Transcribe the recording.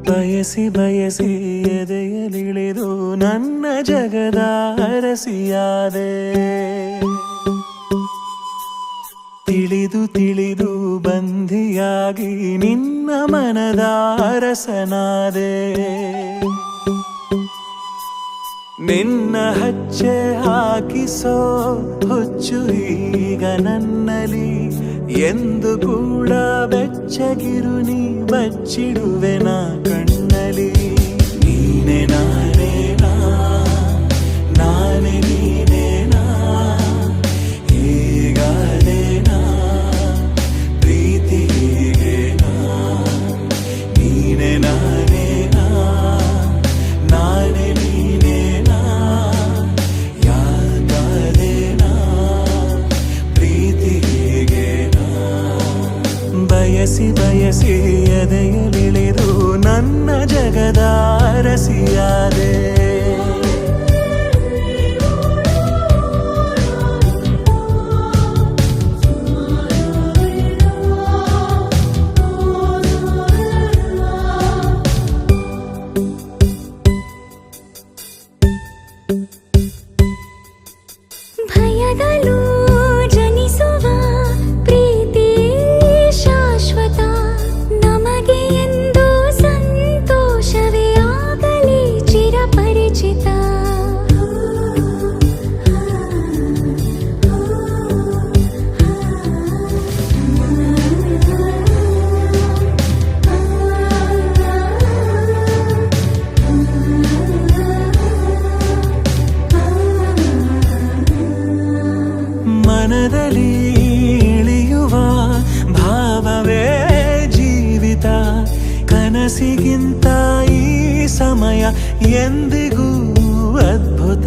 ಬಯಸಿ ಬಯಸಿ ಎದೆಯಲಿಳಿದು ನನ್ನ ಜಗದ ಅರಸಿಯಾದೆ, ತಿಳಿದು ತಿಳಿದು ಬಂಧಿಯಾಗಿ ನಿನ್ನ ಮನದ ಅರಸನಾದೆ. ನಿನ್ನ ಹಚ್ಚೆ ಹಾಕಿಸೋ ಹುಚ್ಚು ಈಗ ನನ್ನಲ್ಲಿ, ಎಂದು ಕೂಡ ಬೆಚ್ಚಗಿರು ನೀ ಬಚ್ಚಿಡುವೆನ ಕಣ್ಣಲ್ಲಿ. ನೀನೆ ನಾನೇನಾ, ನಾನೇ ನೀನೇನಾ, ಹೀಗಾದೇನಾ ಪ್ರೀತಿ ಹೀಗೇನಾ. ನೀನೆ ನಾನೇನಾ, ನಾನೇ ನೀನೇನಾ, ಯಾಕಾದೇನಾ ಪ್ರೀತಿ ಹೀಗೇನಾ. ಬಯಸಿ ಬಯಸಿ ಎದೆಯಲಿಳಿದು ನನ್ನ ಜಗದ ಅರಸಿಯಾದೆ. ಭಯಗಳು ಜನಿಸುವ ಪ್ರೀತಿ ಶಾಶ್ವತ, ನಮಗೆ ಎಂದು ಸಂತೋಷವೇ ಆಗಲಿ ಚಿರಪರಿಚಿತ. ಮನದಲ್ಲಿ ಇಳಿಯುವ ಭಾವವೇ ಜೀವಿತ, ಕನಸಿಗಿಂತ ಈ ಸಮಯ ಎಂದಿಗೂ ಅದ್ಭುತ.